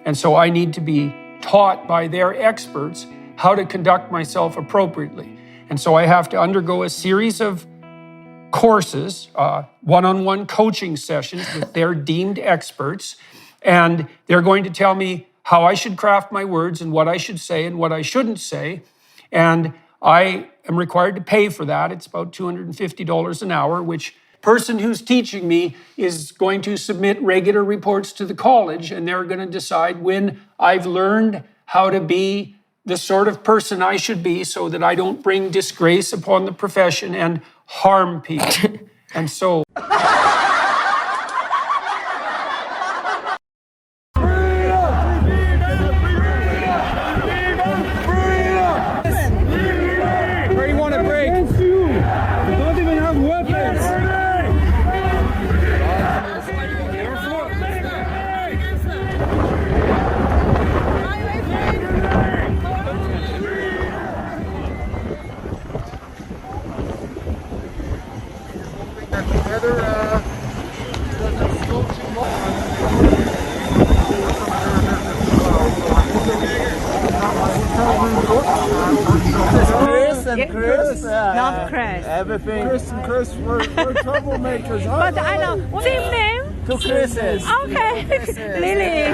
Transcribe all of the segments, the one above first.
And so I need to be taught by their experts how to conduct myself appropriately. And so I have to undergo a series of courses, one-on-one coaching sessions with their deemed experts. And they're going to tell me how I should craft my words and what I should say and what I shouldn't say. And I am required to pay for that. It's about $250 an hour, which person who's teaching me is going to submit regular reports to the college, and they're going to decide when I've learned how to be the sort of person I should be so that I don't bring disgrace upon the profession and harm people. And so... Chris, not Chris. Everything. Chris, we're troublemakers. But I know. Same name? Two Chris's. Okay. Lily.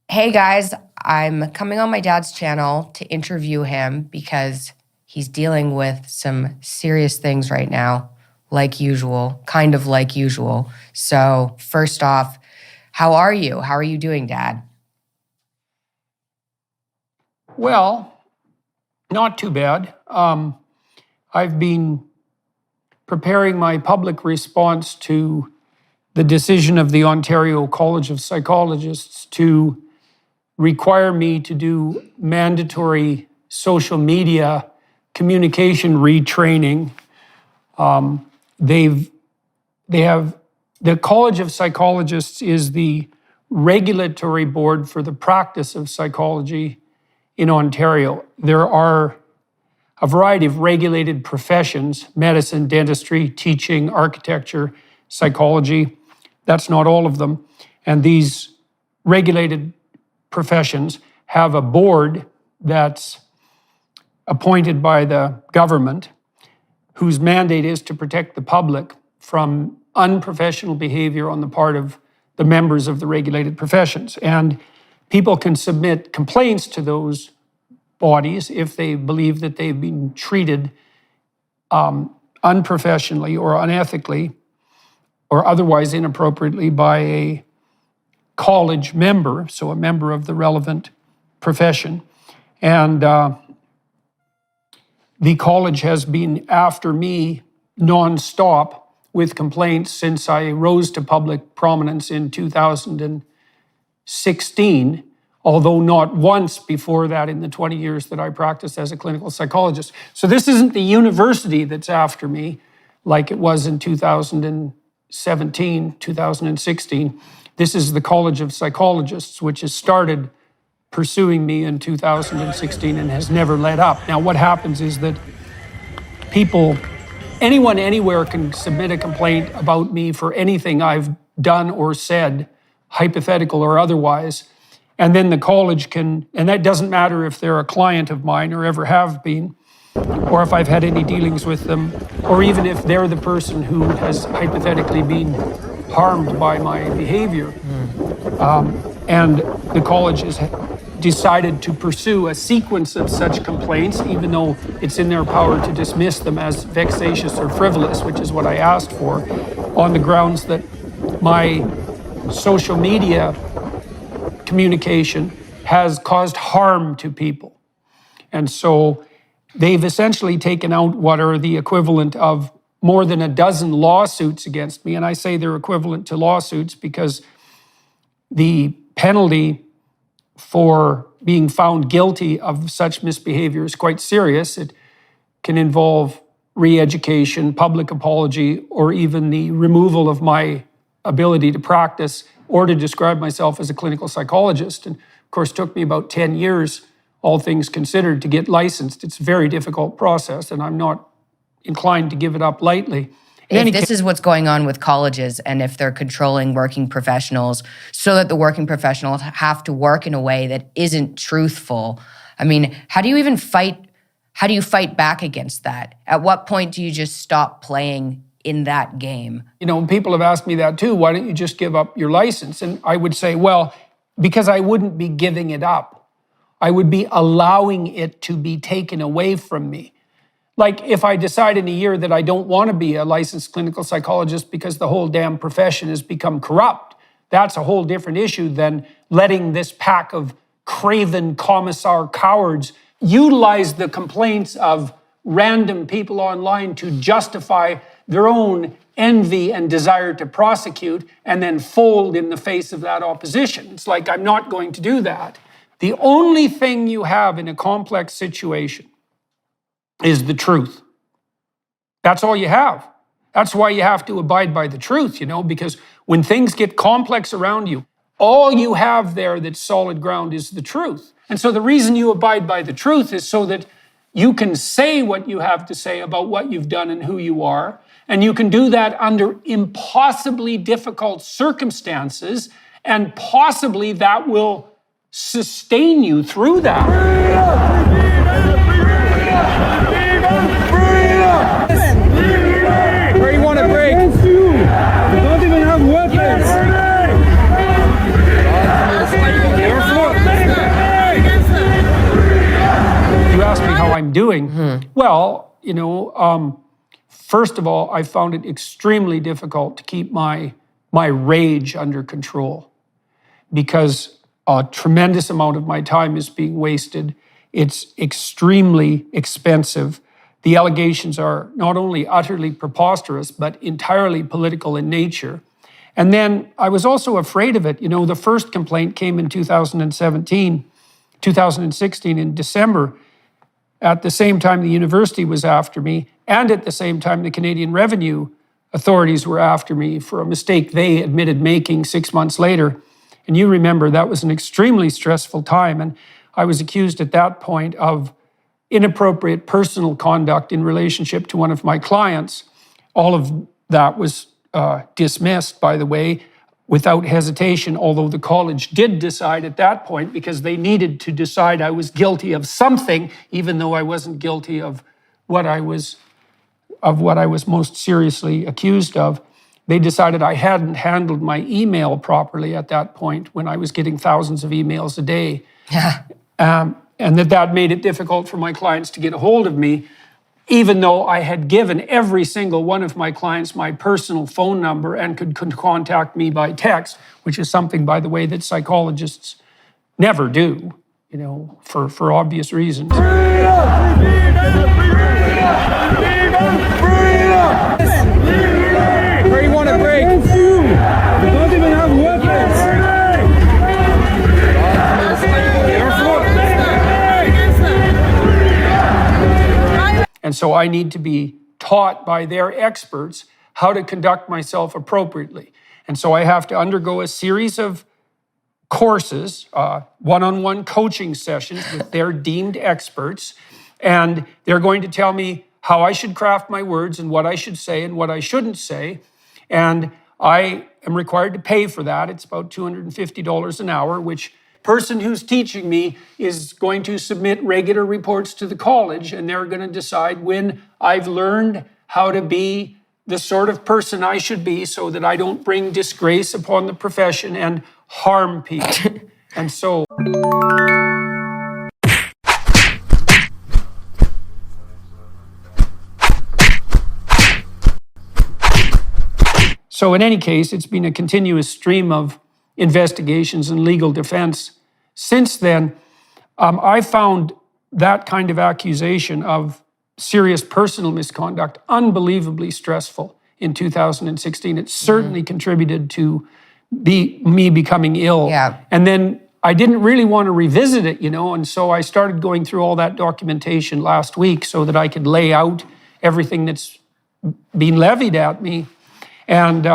Hey guys, I'm coming on my dad's channel to interview him because he's dealing with some serious things right now. Like usual, kind of like usual. So first off, how are you? How are you doing, Dad? Well, not too bad. I've been preparing my public response to the decision of the Ontario College of Psychologists to require me to do mandatory social media communication retraining. The College of Psychologists is the regulatory board for the practice of psychology in Ontario. There are a variety of regulated professions: medicine, dentistry, teaching, architecture, psychology. That's not all of them. And these regulated professions have a board that's appointed by the government, whose mandate is to protect the public from unprofessional behavior on the part of the members of the regulated professions. And people can submit complaints to those bodies if they believe that they've been treated unprofessionally or unethically or otherwise inappropriately by a college member, so a member of the relevant profession. And the college has been after me nonstop with complaints since I rose to public prominence in 2016, although not once before that in the 20 years that I practiced as a clinical psychologist. So this isn't the university that's after me like it was in 2017, 2016. This is the College of Psychologists, which has started pursuing me in 2016 and has never let up. Now, what happens is that anyone anywhere can submit a complaint about me for anything I've done or said, hypothetical or otherwise, and then the college can, and that doesn't matter if they're a client of mine or ever have been, or if I've had any dealings with them, or even if they're the person who has hypothetically been harmed by my behavior. And the college has decided to pursue a sequence of such complaints, even though it's in their power to dismiss them as vexatious or frivolous, which is what I asked for, on the grounds that my social media communication has caused harm to people. And so they've essentially taken out what are the equivalent of more than a dozen lawsuits against me. And I say they're equivalent to lawsuits because the penalty for being found guilty of such misbehavior is quite serious. It can involve re-education, public apology, or even the removal of my ability to practice or to describe myself as a clinical psychologist. And of course, it took me about 10 years all things considered, to get licensed. It's a very difficult process, and I'm not inclined to give it up lightly. If this is what's going on with colleges, and if they're controlling working professionals so that the working professionals have to work in a way that isn't truthful, I mean, how do you fight back against that? At what point do you just stop playing in that game? You know, people have asked me that too. Why don't you just give up your license? And I would say, well, because I wouldn't be giving it up. I would be allowing it to be taken away from me. Like if I decide in a year that I don't want to be a licensed clinical psychologist because the whole damn profession has become corrupt, that's a whole different issue than letting this pack of craven commissar cowards utilize the complaints of random people online to justify their own envy and desire to prosecute and then fold in the face of that opposition. It's like, I'm not going to do that. The only thing you have in a complex situation is the truth. That's all you have. That's why you have to abide by the truth, you know, because when things get complex around you, all you have there that's solid ground is the truth. And so the reason you abide by the truth is so that you can say what you have to say about what you've done and who you are, and you can do that under impossibly difficult circumstances, and possibly that will sustain you through that. Where you want to break? You don't even have weapons. You asked me how I'm doing. Well, you know, first of all, I found it extremely difficult to keep my rage under control because a tremendous amount of my time is being wasted. It's extremely expensive. The allegations are not only utterly preposterous, but entirely political in nature. And then I was also afraid of it. You know, the first complaint came in 2016 in December. At the same time, the university was after me, and at the same time, the Canadian Revenue authorities were after me for a mistake they admitted making 6 months later. And you remember that was an extremely stressful time. And I was accused at that point of inappropriate personal conduct in relationship to one of my clients. All of that was dismissed, by the way, without hesitation, although the college did decide at that point, because they needed to decide I was guilty of something, even though I wasn't guilty of what I was most seriously accused of. They decided I hadn't handled my email properly at that point when I was getting thousands of emails a day. And that made it difficult for my clients to get a hold of me, even though I had given every single one of my clients my personal phone number and could contact me by text, which is something, by the way, that psychologists never do, you know, for obvious reasons. Where you want to break? You don't even have weapons. And so I need to be taught by their experts how to conduct myself appropriately. And so I have to undergo a series of courses, one-on-one coaching sessions with their deemed experts. And they're going to tell me how I should craft my words and what I should say and what I shouldn't say. And I am required to pay for that. It's about $250 an hour, which person who's teaching me is going to submit regular reports to the college, and they're going to decide when I've learned how to be the sort of person I should be so that I don't bring disgrace upon the profession and harm people. And so in any case, it's been a continuous stream of investigations and legal defense. Since then, I found that kind of accusation of serious personal misconduct unbelievably stressful in 2016. It certainly contributed to me becoming ill. Yeah. And then I didn't really want to revisit it, you know, and so I started going through all that documentation last week so that I could lay out everything that's been levied at me. And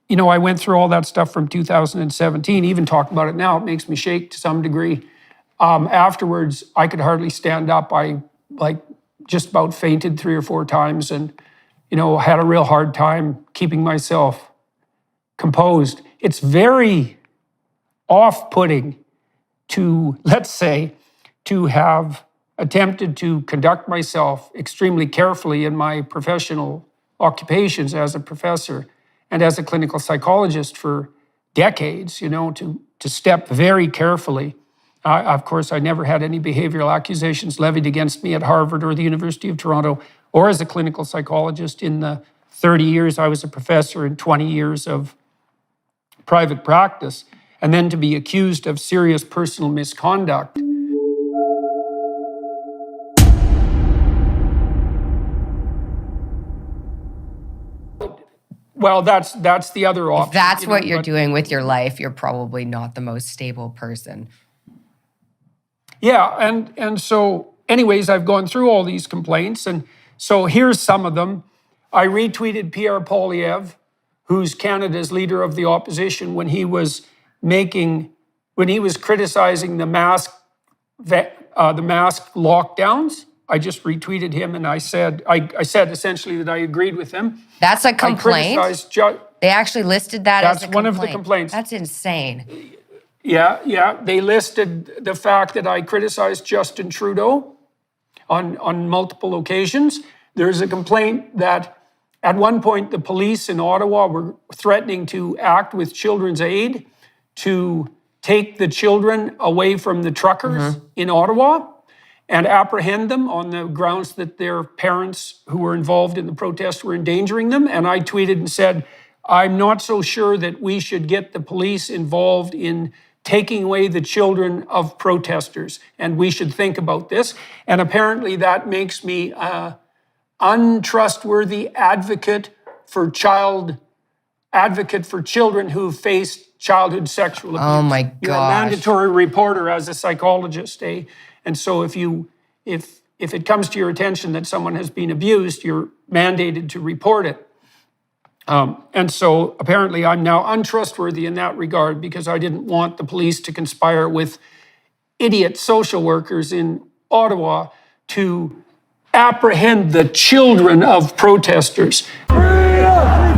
you know, I went through all that stuff from 2017, even talking about it now, it makes me shake to some degree. Afterwards, I could hardly stand up. I just about fainted 3 or 4 times, and had a real hard time keeping myself composed. It's very off-putting to, let's say, to have attempted to conduct myself extremely carefully in my professional occupations as a professor and as a clinical psychologist for decades, to step very carefully. Of course, I never had any behavioral accusations levied against me at Harvard or the University of Toronto or as a clinical psychologist in the 30 years I was a professor and 20 years of private practice, and then to be accused of serious personal misconduct. Well, that's the other option. If that's what you're doing with your life, you're probably not the most stable person. Yeah, and so anyways, I've gone through all these complaints, and so here's some of them. I retweeted Pierre Poilievre, who's Canada's leader of the opposition, when he was criticizing the mask lockdowns. I just retweeted him, and I said essentially that I agreed with him. That's a complaint? They actually listed that as a complaint. That's one of the complaints. That's insane. Yeah. They listed the fact that I criticized Justin Trudeau on multiple occasions. There's a complaint that at one point the police in Ottawa were threatening to act with Children's Aid to take the children away from the truckers in Ottawa and apprehend them on the grounds that their parents who were involved in the protest were endangering them. And I tweeted and said, I'm not so sure that we should get the police involved in taking away the children of protesters, and we should think about this. And apparently that makes me an untrustworthy advocate for children who face childhood sexual abuse. Oh my gosh. You're a mandatory reporter as a psychologist, eh? And so if it comes to your attention that someone has been abused, you're mandated to report it. And so apparently I'm now untrustworthy in that regard because I didn't want the police to conspire with idiot social workers in Ottawa to apprehend the children of protesters. Freedom!